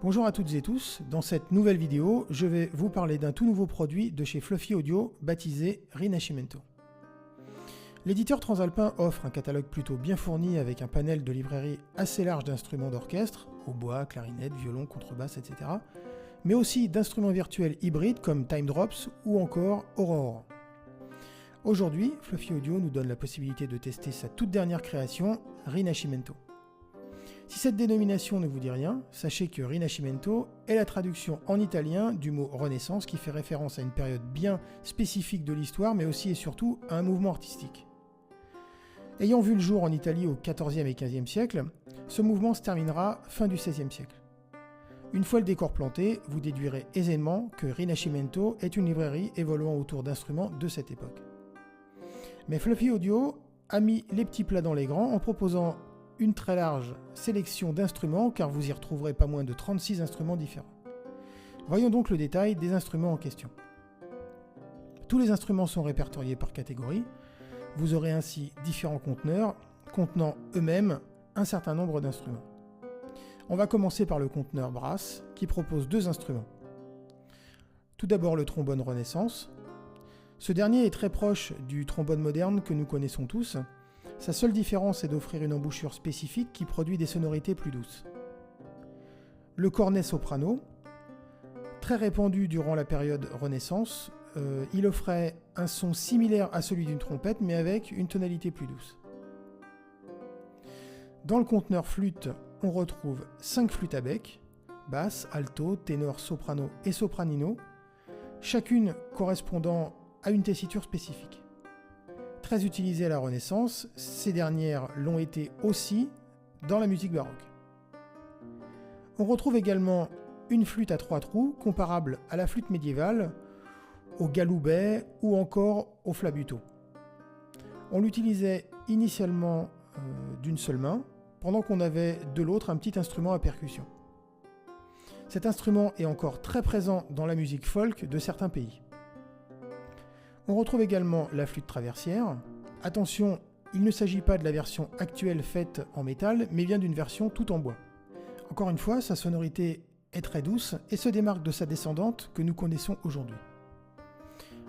Bonjour à toutes et tous, dans cette nouvelle vidéo, je vais vous parler d'un tout nouveau produit de chez Fluffy Audio baptisé Rinascimento. L'éditeur transalpin offre un catalogue plutôt bien fourni avec un panel de librairie assez large d'instruments d'orchestre, hautbois, clarinette, violon, contrebasse, etc. mais aussi d'instruments virtuels hybrides comme Time Drops ou encore Aurora. Aujourd'hui, Fluffy Audio nous donne la possibilité de tester sa toute dernière création, Rinascimento. Si cette dénomination ne vous dit rien, sachez que Rinascimento est la traduction en italien du mot Renaissance qui fait référence à une période bien spécifique de l'histoire mais aussi et surtout à un mouvement artistique. Ayant vu le jour en Italie au XIVe et XVe siècle, ce mouvement se terminera fin du XVIe siècle. Une fois le décor planté, vous déduirez aisément que Rinascimento est une librairie évoluant autour d'instruments de cette époque. Mais Fluffy Audio a mis les petits plats dans les grands en proposant une très large sélection d'instruments car vous y retrouverez pas moins de 36 instruments différents. Voyons donc le détail des instruments en question. Tous les instruments sont répertoriés par catégorie. Vous aurez ainsi différents conteneurs contenant eux-mêmes un certain nombre d'instruments. On va commencer par le conteneur brass qui propose deux instruments. Tout d'abord le trombone Renaissance. Ce dernier est très proche du trombone moderne que nous connaissons tous. Sa seule différence est d'offrir une embouchure spécifique qui produit des sonorités plus douces. Le cornet soprano, très répandu durant la période Renaissance, il offrait un son similaire à celui d'une trompette mais avec une tonalité plus douce. Dans le conteneur flûte, on retrouve 5 flûtes à bec, basse, alto, ténor, soprano et sopranino, chacune correspondant à une tessiture spécifique. Très utilisées à la Renaissance, ces dernières l'ont été aussi dans la musique baroque. On retrouve également une flûte à 3 trous comparable à la flûte médiévale, au galoubet ou encore au flabuto. On l'utilisait initialement d'une seule main, pendant qu'on avait de l'autre un petit instrument à percussion. Cet instrument est encore très présent dans la musique folk de certains pays. On retrouve également la flûte traversière. Attention, il ne s'agit pas de la version actuelle faite en métal, mais bien d'une version toute en bois. Encore une fois, sa sonorité est très douce et se démarque de sa descendante que nous connaissons aujourd'hui.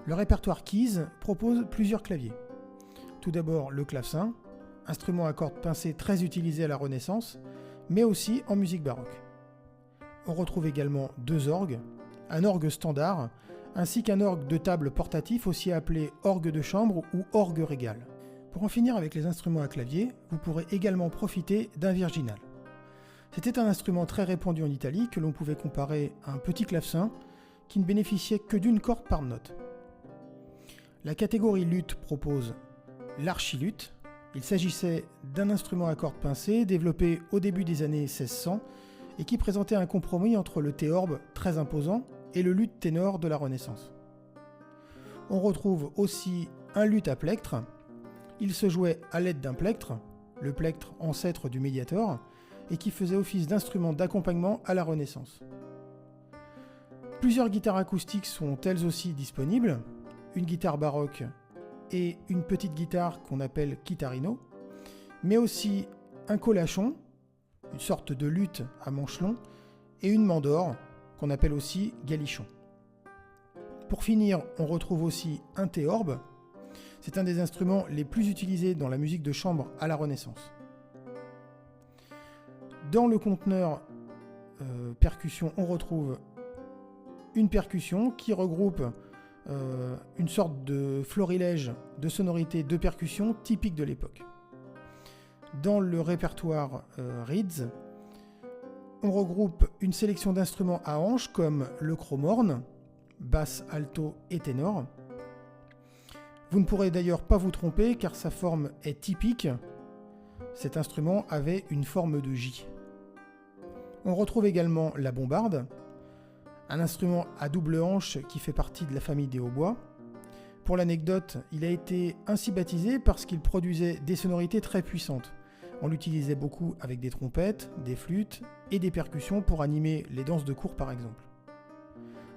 Le répertoire Keys propose plusieurs claviers. Tout d'abord le clavecin, instrument à cordes pincées très utilisé à la Renaissance, mais aussi en musique baroque. On retrouve également deux orgues, un orgue standard, ainsi qu'un orgue de table portatif aussi appelé orgue de chambre ou orgue régal. Pour en finir avec les instruments à clavier, vous pourrez également profiter d'un virginal. C'était un instrument très répandu en Italie que l'on pouvait comparer à un petit clavecin qui ne bénéficiait que d'une corde par note. La catégorie luth propose l'archiluth. Il s'agissait d'un instrument à cordes pincées développé au début des années 1600 et qui présentait un compromis entre le théorbe très imposant et le luth ténor de la Renaissance. On retrouve aussi un luth à plectre. Il se jouait à l'aide d'un plectre, le plectre ancêtre du médiator, et qui faisait office d'instrument d'accompagnement à la Renaissance. Plusieurs guitares acoustiques sont elles aussi disponibles, une guitare baroque et une petite guitare qu'on appelle chitarrino, mais aussi un colachon, une sorte de luth à manche long, et une mandore, qu'on appelle aussi galichon. Pour finir, on retrouve aussi un théorbe. C'est un des instruments les plus utilisés dans la musique de chambre à la Renaissance. Dans le conteneur percussion, on retrouve une percussion qui regroupe une sorte de florilège de sonorités de percussion typiques de l'époque. Dans le répertoire Reeds, on regroupe une sélection d'instruments à hanches comme le chromorne, basse, alto et ténor. Vous ne pourrez d'ailleurs pas vous tromper car sa forme est typique. Cet instrument avait une forme de J. On retrouve également la bombarde, un instrument à double hanche qui fait partie de la famille des hautbois. Pour l'anecdote, il a été ainsi baptisé parce qu'il produisait des sonorités très puissantes, On l'utilisait beaucoup avec des trompettes, des flûtes et des percussions pour animer les danses de cour par exemple.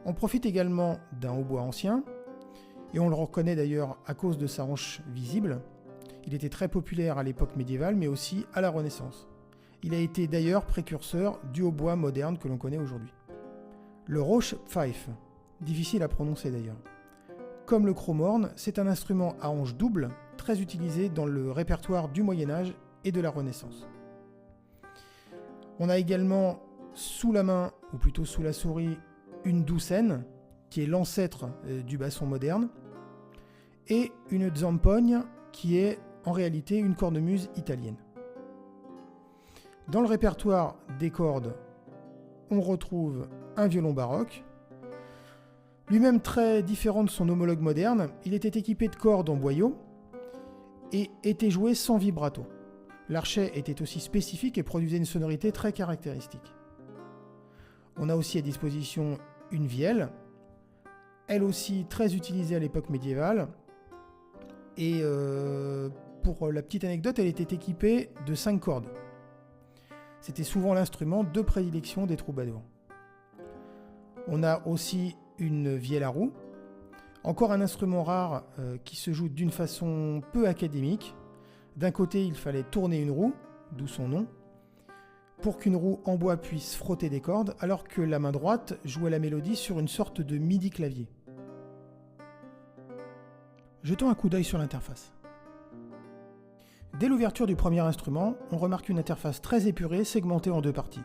On profite également d'un hautbois ancien, et on le reconnaît d'ailleurs à cause de sa hanche visible. Il était très populaire à l'époque médiévale, mais aussi à la Renaissance. Il a été d'ailleurs précurseur du hautbois moderne que l'on connaît aujourd'hui. Le Rohrpfeife, difficile à prononcer d'ailleurs. Comme le chromorne, c'est un instrument à hanche double, très utilisé dans le répertoire du Moyen-Âge et de la Renaissance. On a également sous la main, ou plutôt sous la souris, une doucenne, qui est l'ancêtre du basson moderne, et une zampogne, qui est en réalité une cornemuse italienne. Dans le répertoire des cordes, on retrouve un violon baroque. Lui-même très différent de son homologue moderne, il était équipé de cordes en boyau et était joué sans vibrato. L'archet était aussi spécifique et produisait une sonorité très caractéristique. On a aussi à disposition une vielle, elle aussi très utilisée à l'époque médiévale. Et pour la petite anecdote, elle était équipée de 5 cordes. C'était souvent l'instrument de prédilection des troubadours. On a aussi une vielle à roue, encore un instrument rare qui se joue d'une façon peu académique. D'un côté, il fallait tourner une roue, d'où son nom, pour qu'une roue en bois puisse frotter des cordes, alors que la main droite jouait la mélodie sur une sorte de midi-clavier. Jetons un coup d'œil sur l'interface. Dès l'ouverture du premier instrument, on remarque une interface très épurée, segmentée en 2 parties.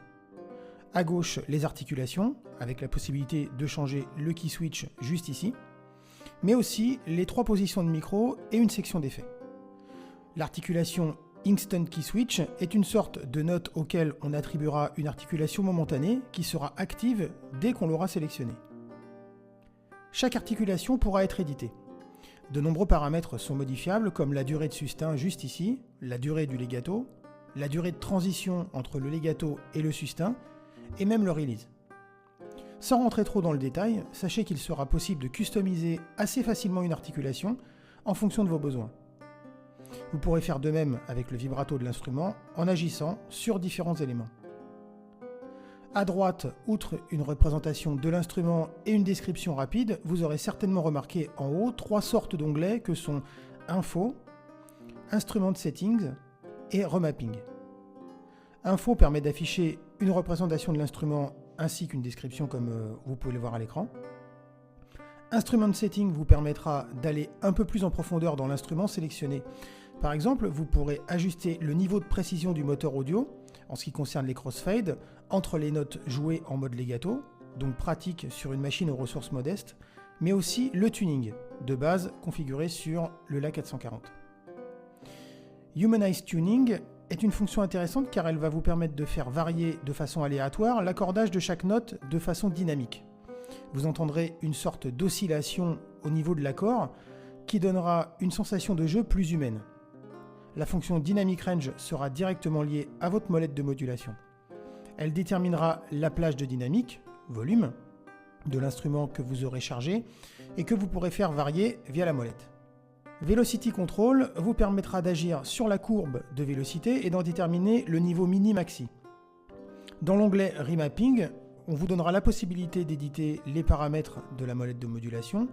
À gauche, les articulations, avec la possibilité de changer le key switch juste ici, mais aussi les 3 positions de micro et une section d'effets. L'articulation Instant Key Switch est une sorte de note auquel on attribuera une articulation momentanée qui sera active dès qu'on l'aura sélectionnée. Chaque articulation pourra être éditée. De nombreux paramètres sont modifiables comme la durée de sustain juste ici, la durée du legato, la durée de transition entre le legato et le sustain, et même le release. Sans rentrer trop dans le détail, sachez qu'il sera possible de customiser assez facilement une articulation en fonction de vos besoins. Vous pourrez faire de même avec le vibrato de l'instrument en agissant sur différents éléments. À droite, outre une représentation de l'instrument et une description rapide, vous aurez certainement remarqué en haut 3 sortes d'onglets que sont Info, Instrument Settings et Remapping. Info permet d'afficher une représentation de l'instrument ainsi qu'une description comme vous pouvez le voir à l'écran. Instrument Setting vous permettra d'aller un peu plus en profondeur dans l'instrument sélectionné. Par exemple, vous pourrez ajuster le niveau de précision du moteur audio en ce qui concerne les crossfades entre les notes jouées en mode legato, donc pratique sur une machine aux ressources modestes, mais aussi le tuning, de base configuré sur le LA440. Humanize Tuning est une fonction intéressante car elle va vous permettre de faire varier de façon aléatoire l'accordage de chaque note de façon dynamique. Vous entendrez une sorte d'oscillation au niveau de l'accord qui donnera une sensation de jeu plus humaine. La fonction Dynamic Range sera directement liée à votre molette de modulation. Elle déterminera la plage de dynamique, volume, de l'instrument que vous aurez chargé et que vous pourrez faire varier via la molette. Velocity Control vous permettra d'agir sur la courbe de vélocité et d'en déterminer le niveau mini-maxi. Dans l'onglet Remapping, on vous donnera la possibilité d'éditer les paramètres de la molette de modulation,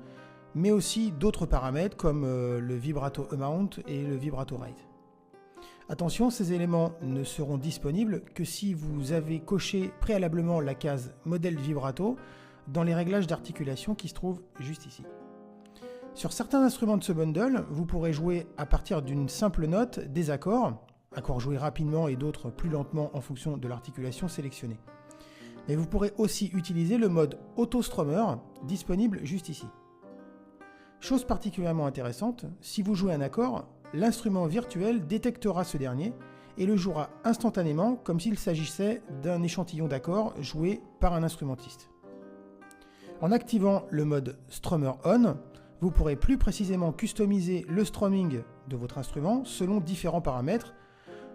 mais aussi d'autres paramètres comme le vibrato amount et le vibrato rate. Attention, ces éléments ne seront disponibles que si vous avez coché préalablement la case modèle vibrato dans les réglages d'articulation qui se trouvent juste ici. Sur certains instruments de ce bundle, vous pourrez jouer à partir d'une simple note des accords joués rapidement et d'autres plus lentement en fonction de l'articulation sélectionnée. Mais vous pourrez aussi utiliser le mode Auto-Strummer disponible juste ici. Chose particulièrement intéressante, si vous jouez un accord, l'instrument virtuel détectera ce dernier et le jouera instantanément comme s'il s'agissait d'un échantillon d'accords joué par un instrumentiste. En activant le mode Strummer On, vous pourrez plus précisément customiser le strumming de votre instrument selon différents paramètres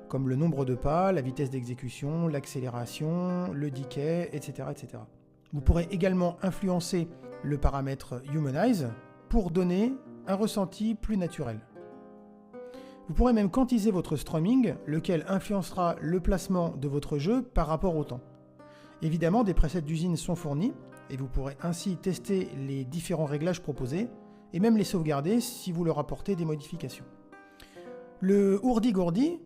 comme le nombre de pas, la vitesse d'exécution, l'accélération, le decay, etc., etc. Vous pourrez également influencer le paramètre Humanize pour donner un ressenti plus naturel. Vous pourrez même quantiser votre strumming, lequel influencera le placement de votre jeu par rapport au temps. Évidemment, des presets d'usine sont fournis, et vous pourrez ainsi tester les différents réglages proposés, et même les sauvegarder si vous leur apportez des modifications. Le Hurdy-Gurdy,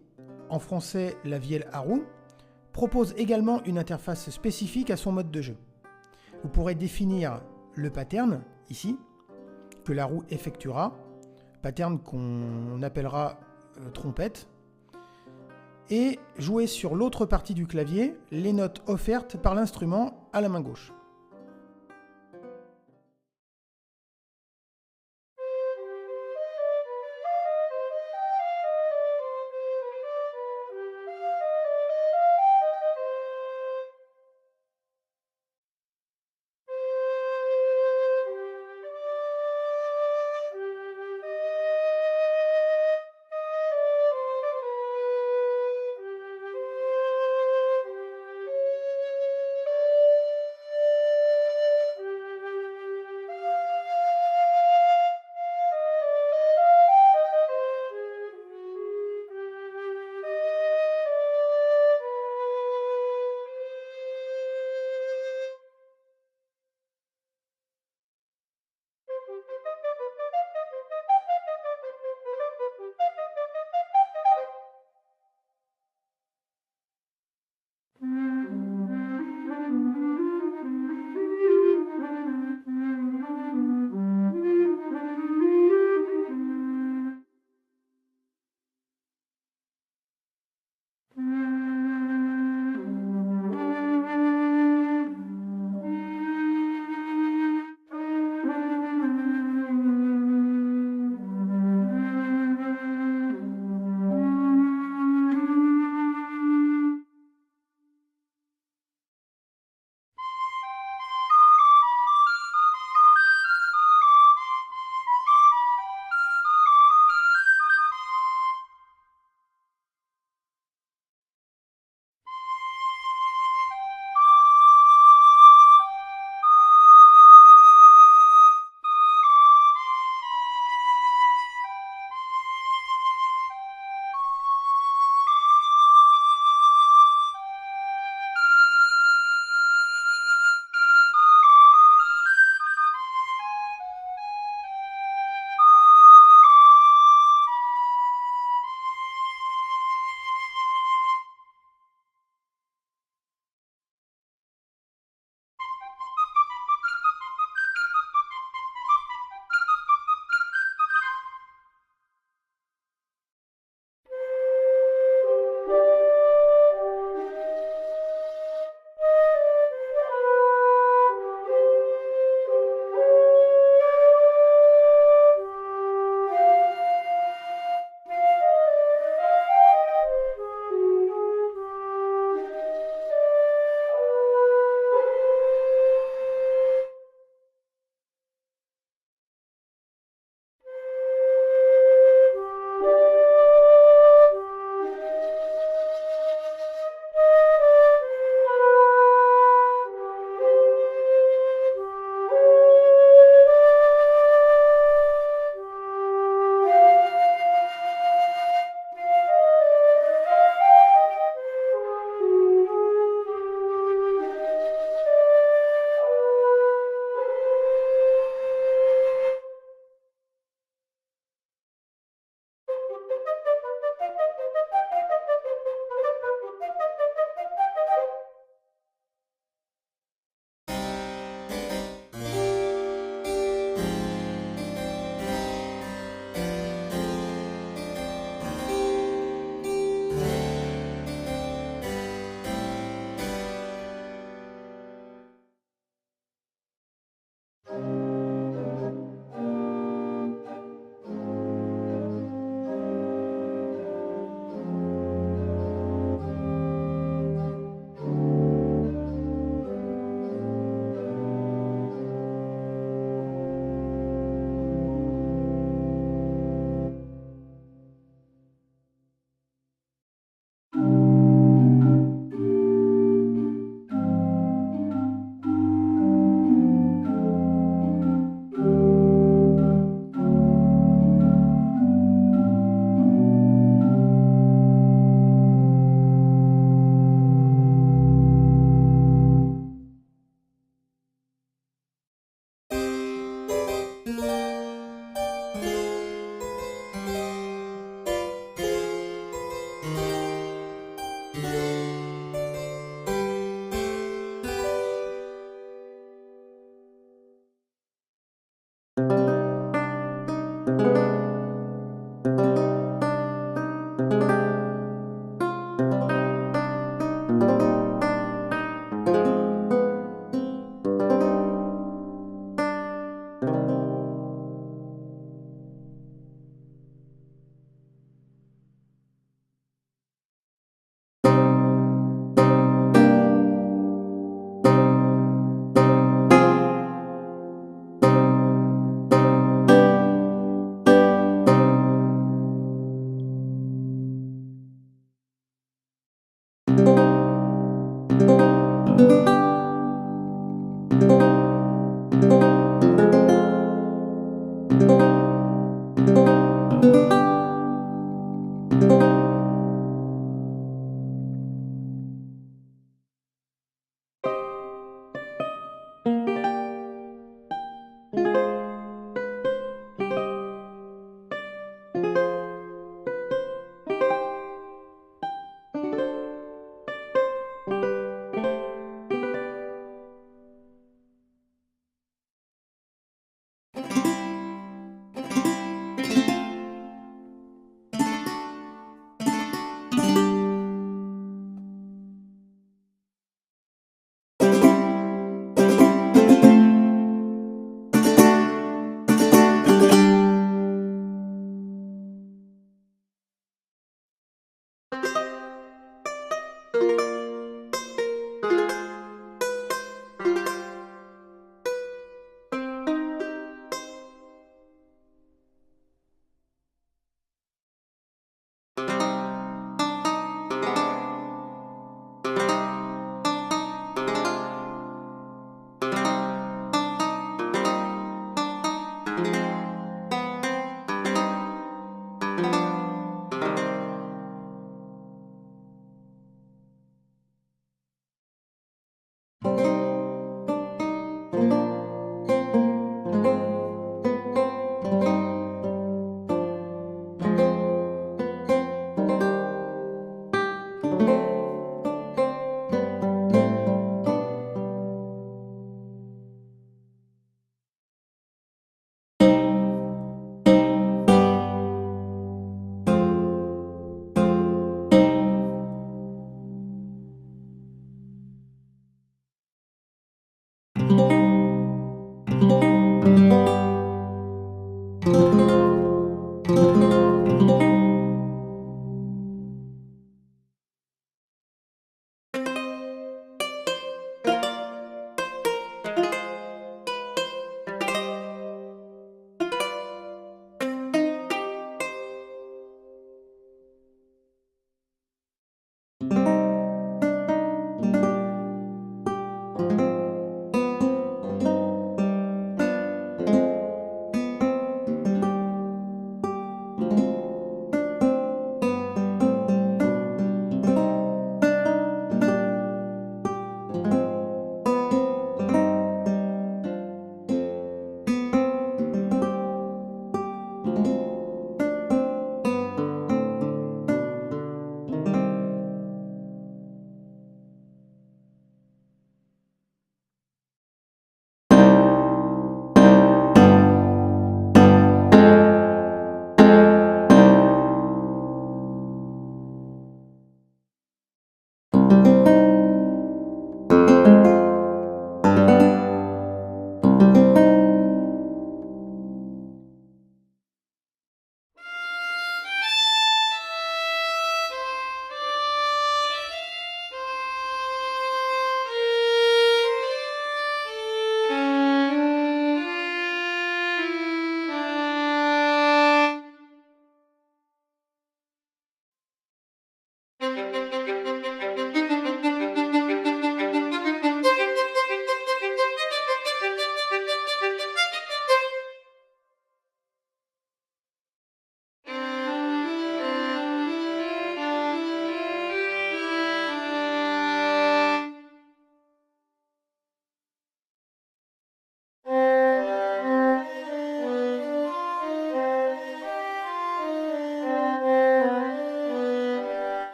en français la Vielle à roue, propose également une interface spécifique à son mode de jeu. Vous pourrez définir le pattern, ici, que la roue effectuera, pattern qu'on appellera trompette, et jouer sur l'autre partie du clavier les notes offertes par l'instrument à la main gauche.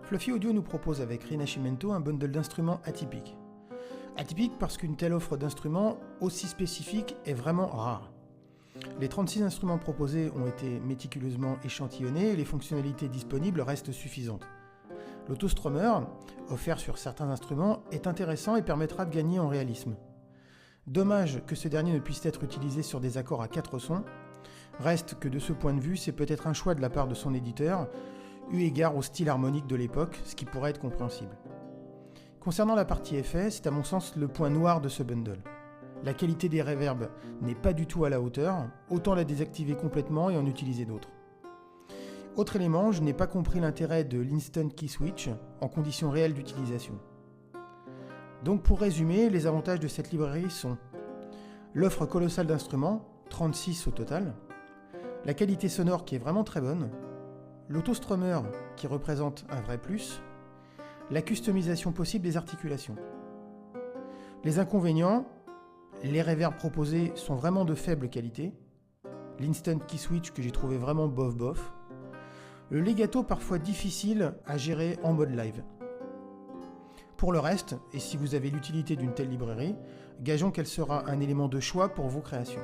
Fluffy Audio nous propose avec Rinascimento un bundle d'instruments atypique. Atypique parce qu'une telle offre d'instruments aussi spécifique est vraiment rare. Les 36 instruments proposés ont été méticuleusement échantillonnés et les fonctionnalités disponibles restent suffisantes. L'autostrummer, offert sur certains instruments, est intéressant et permettra de gagner en réalisme. Dommage que ce dernier ne puisse être utilisé sur des accords à 4 sons. Reste que de ce point de vue, c'est peut-être un choix de la part de son éditeur, eu égard au style harmonique de l'époque, ce qui pourrait être compréhensible. Concernant la partie effet, c'est à mon sens le point noir de ce bundle. La qualité des reverbs n'est pas du tout à la hauteur, autant la désactiver complètement et en utiliser d'autres. Autre élément, je n'ai pas compris l'intérêt de l'Instant Key Switch en conditions réelles d'utilisation. Donc pour résumer, les avantages de cette librairie sont l'offre colossale d'instruments, 36 au total, la qualité sonore qui est vraiment très bonne, l'autostrummer qui représente un vrai plus, la customisation possible des articulations. Les inconvénients, les reverbs proposés sont vraiment de faible qualité, l'Instant Key Switch que j'ai trouvé vraiment bof, le legato parfois difficile à gérer en mode live. Pour le reste, et si vous avez l'utilité d'une telle librairie, gageons qu'elle sera un élément de choix pour vos créations.